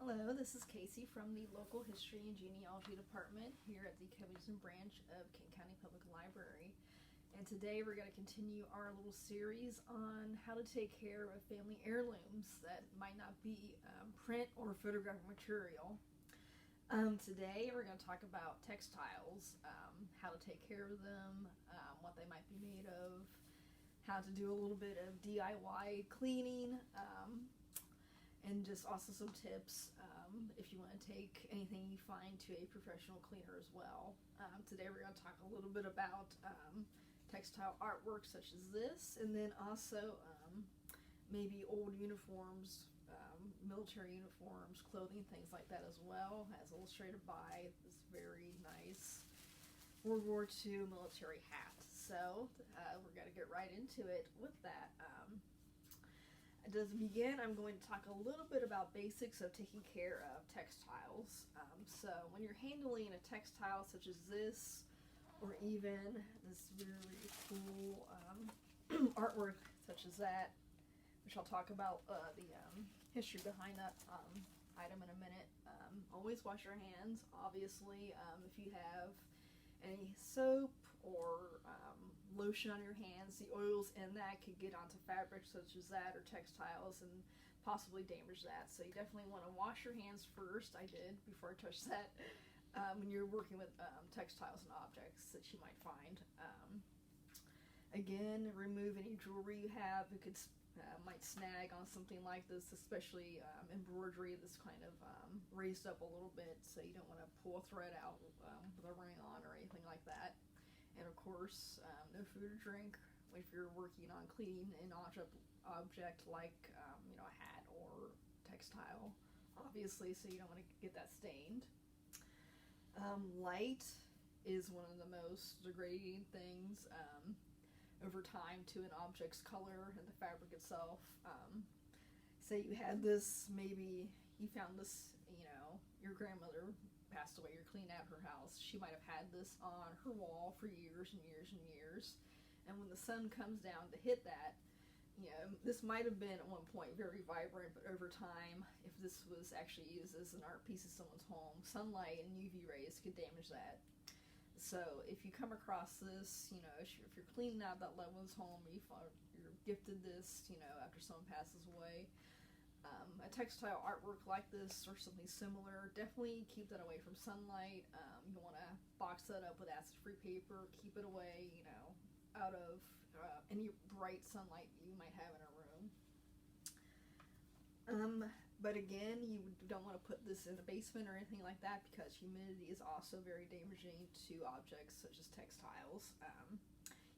Hello, this is Casey from the local history and genealogy department here at the Covington branch of Kent County Public Library. And today we're going to continue our little series on how to take care of family heirlooms that might not be print or photographic material. Today we're going to talk about textiles, how to take care of them, what they might be made of, how to do a little bit of DIY cleaning, and just also some tips if you want to take anything you find to a professional cleaner as well. Today we're going to talk a little bit about textile artwork such as this, and then also maybe old uniforms, military uniforms, clothing, things like that as well, as illustrated by this very nice World War II military hat. So we're going to get right into it with that. To begin, I'm going to talk a little bit about basics of taking care of textiles. So when you're handling a textile such as this, or even this really cool artwork such as that, which I'll talk about the history behind that item in a minute. Always wash your hands, obviously. If you have any soap or lotion on your hands, the oils in that could get onto fabrics such as that or textiles and possibly damage that. So you definitely want to wash your hands first. I did before I touched that when you're working with textiles and objects that you might find. Again, remove any jewelry you have. It could might snag on something like this, especially embroidery that's kind of raised up a little bit, so you don't want to pull a thread out with a ring on or anything like that. And of course, no food or drink if you're working on cleaning an object like a hat or textile, obviously, so you don't want to get that stained. Light is one of the most degrading things over time to an object's color and the fabric itself. Say you had this, maybe you found this, your grandmother passed away, you're cleaning out her house. She might have had this on her wall for years and years and years. And when the sun comes down to hit that, this might have been at one point very vibrant, but over time, if this was actually used as an art piece in someone's home, sunlight and UV rays could damage that. So if you come across this, if you're cleaning out that loved one's home, you're gifted this, after someone passes away, a textile artwork like this or something similar, definitely keep that away from sunlight. You want to box that up with acid-free paper, keep it away, out of any bright sunlight you might have in a room. But again, you don't want to put this in the basement or anything like that, because humidity is also very damaging to objects such as textiles.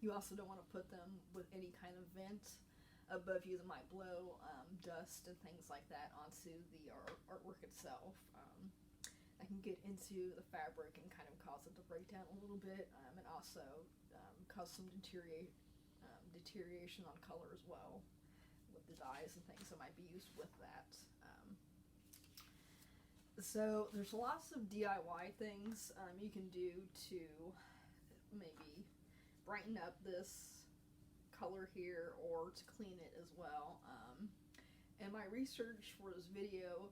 You also don't want to put them with any kind of vent above you that might blow dust and things like that onto the artwork itself. That can get into the fabric and kind of cause it to break down a little bit, and also cause some deterioration on color as well, with the dyes and things that might be used with that. So there's lots of DIY things you can do to maybe brighten up this color here or to clean it as well. In my research for this video,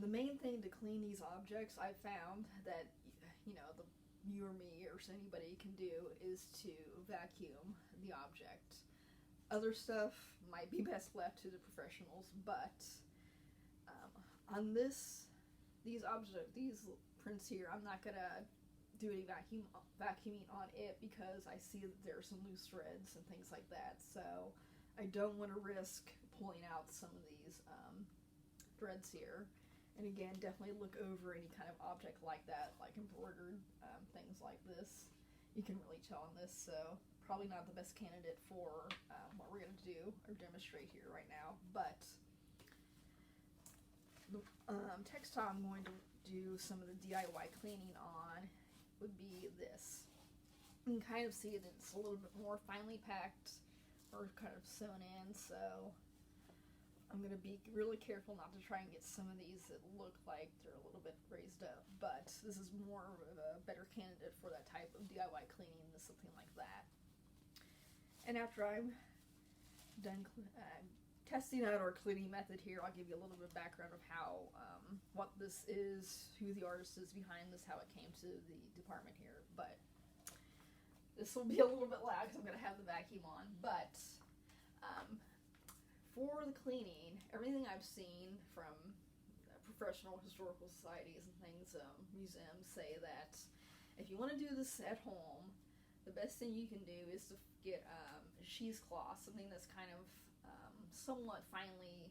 the main thing to clean these objects I found that you or me or anybody can do is to vacuum the object. Other stuff might be best left to the professionals, but on these prints here, I'm not gonna do any vacuuming on it, because I see that there are some loose threads and things like that, so I don't want to risk pulling out some of these threads here. And again, definitely look over any kind of object like that, like embroidered things like this. You can really tell on this, so probably not the best candidate for what we're going to do or demonstrate here right now. But the textile I'm going to do some of the DIY cleaning on would be this. You can kind of see that it's a little bit more finely packed or kind of sewn in, so I'm going to be really careful not to try and get some of these that look like they're a little bit raised up, but this is more of a better candidate for that type of DIY cleaning than something like that. And after I'm done testing out our cleaning method here. I'll give you a little bit of background of how, what this is, who the artist is behind this, how it came to the department here. But this will be a little bit loud because I'm going to have the vacuum on. But for the cleaning, everything I've seen from professional historical societies and things, museums say that if you want to do this at home, the best thing you can do is to get cheesecloth, something that's kind of somewhat finely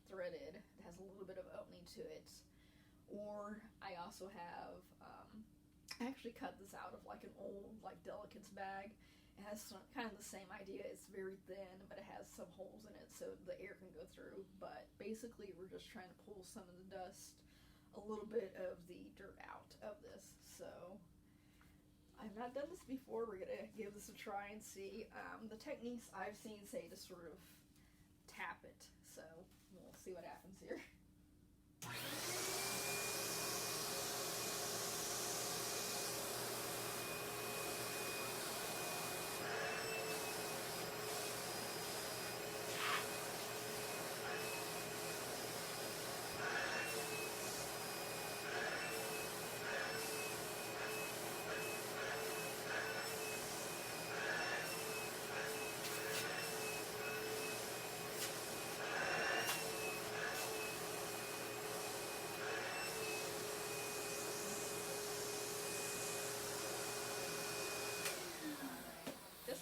threaded. It has a little bit of opening to it. Or I also have, I actually cut this out of like an old like delicates bag. It has some, kind of the same idea. It's very thin, but it has some holes in it so the air can go through. But basically we're just trying to pull some of the dust, a little bit of the dirt out of this. So I've not done this before. We're going to give this a try and see. The techniques I've seen say to sort of tap it. So we'll see what happens here.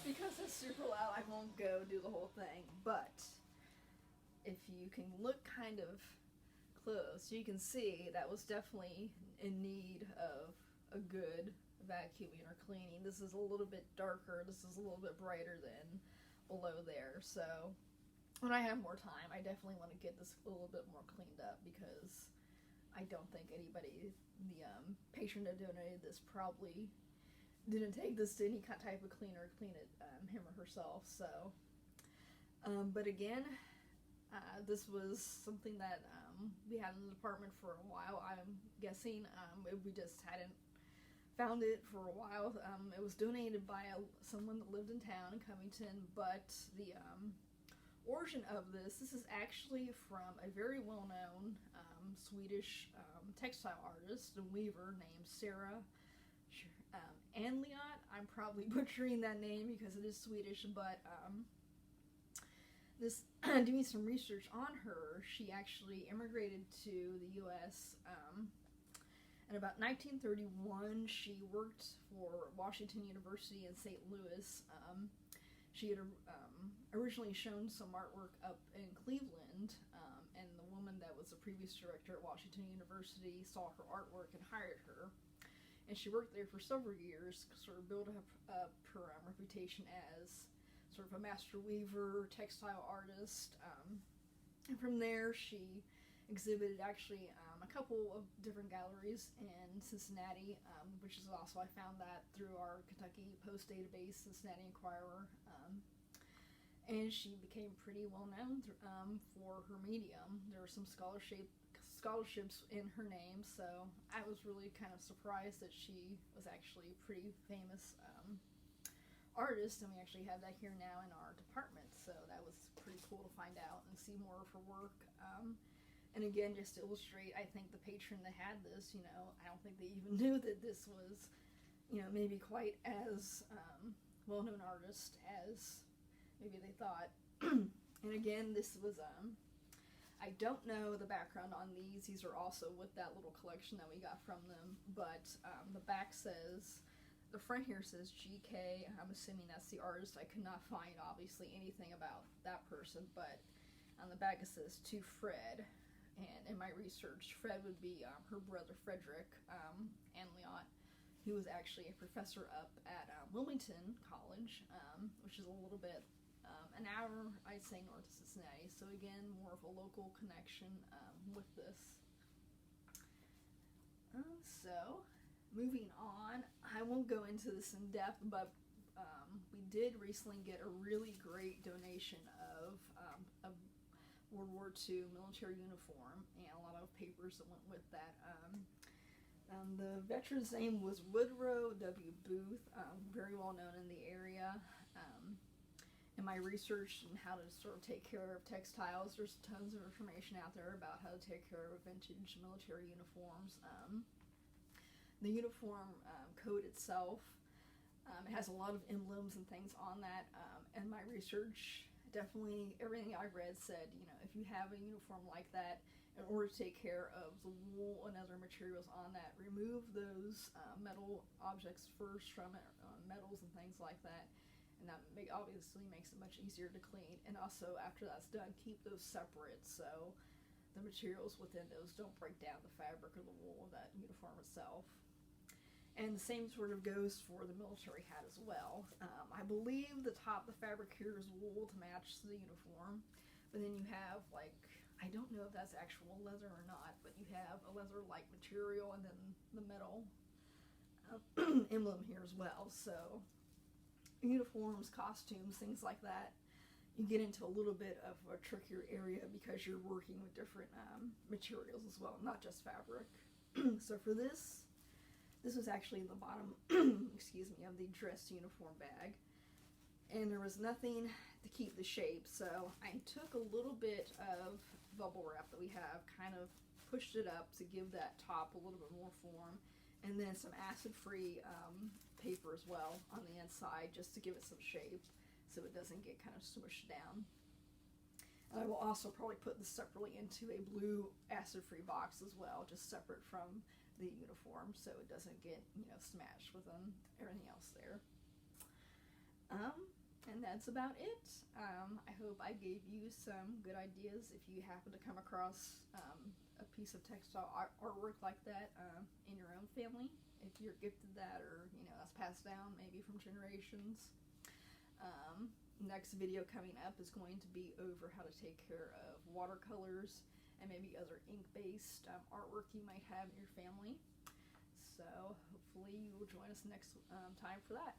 Because it's super loud, I won't go do the whole thing, but if you can look kind of close, you can see that was definitely in need of a good vacuuming or cleaning. This is a little bit darker, this is a little bit brighter than below there, so when I have more time, I definitely want to get this a little bit more cleaned up, because I don't think anybody, the patron that donated this probably didn't take this to any type of cleaner, clean it him or herself. So, but again, this was something that we had in the department for a while. I'm guessing we just hadn't found it for a while. It was donated by someone that lived in town in Covington, but the origin of this is actually from a very well-known Swedish textile artist and weaver named Sarah Anliot. I'm probably butchering that name because it is Swedish, but this doing some research on her, she actually immigrated to the U.S. In about 1931. She worked for Washington University in St. Louis. She had originally shown some artwork up in Cleveland, and the woman that was the previous director at Washington University saw her artwork and hired her. And she worked there for several years, sort of built up her reputation as sort of a master weaver, textile artist. And from there, she exhibited actually a couple of different galleries in Cincinnati, which is also, I found that through our Kentucky Post database, Cincinnati Enquirer. And she became pretty well known for her medium. There were some scholarships in her name, so I was really kind of surprised that she was actually a pretty famous artist, and we actually have that here now in our department, so that was pretty cool to find out and see more of her work. And again, just to illustrate, I think the patron that had this, I don't think they even knew that this was, maybe quite as well-known artist as maybe they thought. And again, this was I don't know the background on these. These are also with that little collection that we got from them. But the back says, the front here says GK. I'm assuming that's the artist. I could not find, obviously, anything about that person. But on the back it says, to Fred. And in my research, Fred would be her brother Frederick Anliot, who was actually a professor up at Wilmington College, which is a little bit an hour, I'd say, north of Cincinnati. So again, more of a local connection with this. So, moving on, I won't go into this in depth, but we did recently get a really great donation of a World War II military uniform and a lot of papers that went with that. The veteran's name was Woodrow W. Booth, very well known in the area. in my research and how to sort of take care of textiles, there's tons of information out there about how to take care of vintage military uniforms. The uniform code itself, it has a lot of emblems and things on that, and my research, definitely everything I read said, if you have a uniform like that, in order to take care of the wool and other materials on that, remove those metal objects first from it, metals and things like that, and that obviously makes it much easier to clean. And also, after that's done, keep those separate so the materials within those don't break down the fabric or the wool of that uniform itself. And the same sort of goes for the military hat as well. I believe the fabric here is wool to match the uniform, but then you have, like, I don't know if that's actual leather or not, but you have a leather-like material and then the metal emblem here as well. So uniforms, costumes, things like that, you get into a little bit of a trickier area because you're working with different materials as well, not just fabric. So for this was actually the bottom, excuse me, of the dress uniform bag. And there was nothing to keep the shape, so I took a little bit of bubble wrap that we have, kind of pushed it up to give that top a little bit more form, and then some acid-free paper as well on the inside, just to give it some shape so it doesn't get kind of smushed down. And I will also probably put this separately into a blue acid-free box as well, just separate from the uniform, so it doesn't get, smashed with everything else there. And that's about it. I hope I gave you some good ideas if you happen to come across a piece of textile artwork like that in your own family, if you're gifted that, or that's passed down maybe from generations. Next video coming up is going to be over how to take care of watercolors and maybe other ink-based artwork you might have in your family. So hopefully you will join us next time for that.